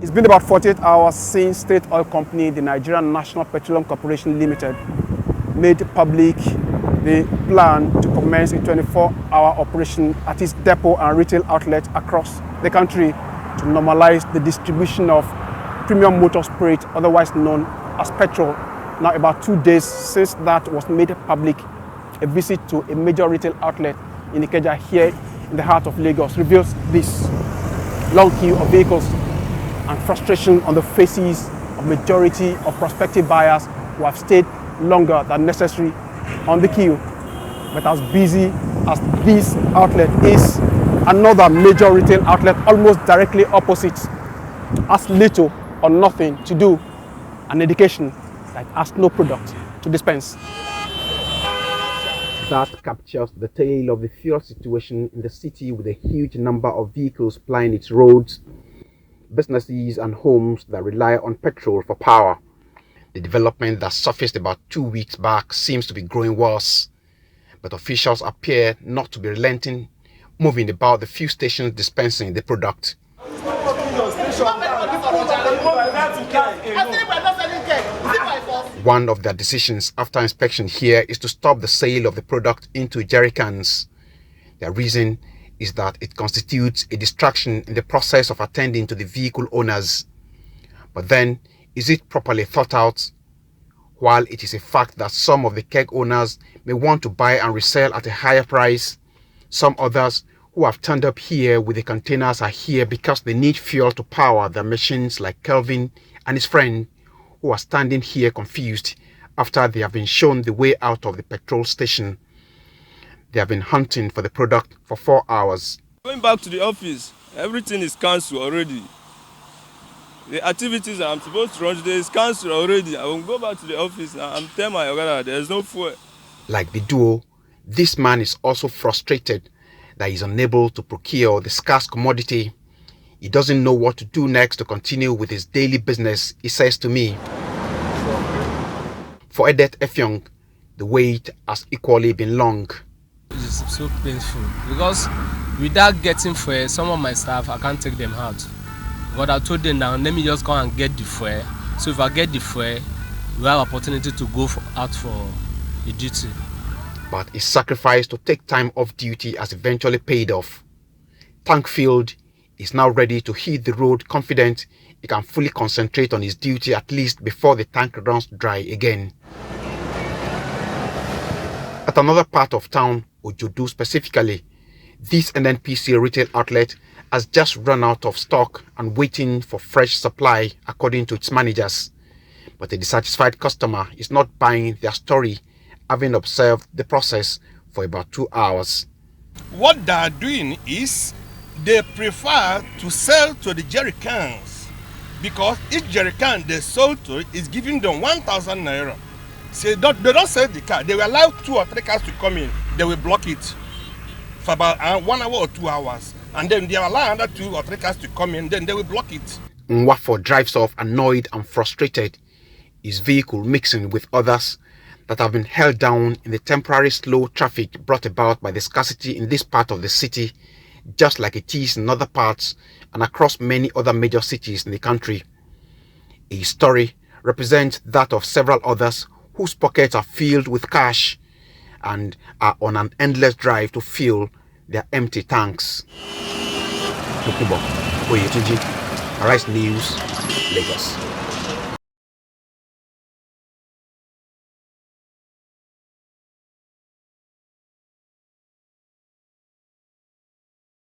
It's been about 48 hours since State Oil Company, the Nigerian National Petroleum Corporation Limited, made public the plan to commence a 24-hour operation at its depot and retail outlets across the country to normalize the distribution of premium motor spirit, otherwise known as petrol. Now, about 2 days since that was made public, a visit to a major retail outlet in Ikeja here in the heart of Lagos reveals this long queue of vehicles and frustration on the faces of majority of prospective buyers who have stayed longer than necessary on the queue. But as busy as this outlet is, another major retail outlet almost directly opposite has little or nothing to do, an indication that has no product to dispense. That captures the tale of the fuel situation in the city, with a huge number of vehicles plying its roads, businesses and homes that rely on petrol for power. The development that surfaced about 2 weeks back seems to be growing worse, but officials appear not to be relenting, moving about the few stations dispensing the product. One of their decisions after inspection here is to stop the sale of the product into jerry cans. Their reason is that it constitutes a distraction in the process of attending to the vehicle owners. But then, is it properly thought out? While it is a fact that some of the keg owners may want to buy and resell at a higher price, some others who have turned up here with the containers are here because they need fuel to power their machines, like Kelvin and his friend, who are standing here confused after they have been shown the way out of the petrol station. They have been hunting for the product for 4 hours. Going back to the office, everything is cancelled already. The activities I'm supposed to run today is cancelled already. I will go back to the office now. I'm telling my organizer there's no fuel. Like the duo, this man is also frustrated that he's unable to procure the scarce commodity. He doesn't know what to do next to continue with his daily business, he says to me. For Edet Efyong, the wait has equally been long. It's so painful because without getting fuel, some of my staff, I can't take them out. But I told them now, let me just go and get the fuel. So if I get the fuel, we have opportunity to go out for the duty. But his sacrifice to take time off duty has eventually paid off. Tankfield is now ready to hit the road, confident he can fully concentrate on his duty at least before the tank runs dry again. At another part of town, Ojodu specifically, this NNPC retail outlet has just run out of stock and waiting for fresh supply, according to its managers. But a dissatisfied customer is not buying their story, having observed the process for about 2 hours. What they are doing is they prefer to sell to the jerry cans, because each jerry can they sold to is giving them 1,000 naira. So they don't sell the car. They will allow 2 or 3 cars to come in. They will block it for about 1 hour or 2 hours. And then they allow another 2 or 3 cars to come in. Then they will block it. Nwafo drives off annoyed and frustrated, his vehicle mixing with others that have been held down in the temporary slow traffic brought about by the scarcity in this part of the city, just like it is in other parts and across many other major cities in the country. His story represents that of several others whose pockets are filled with cash and are on an endless drive to fill their empty tanks. Tokunbo Oyetunji, Arise News, Lagos.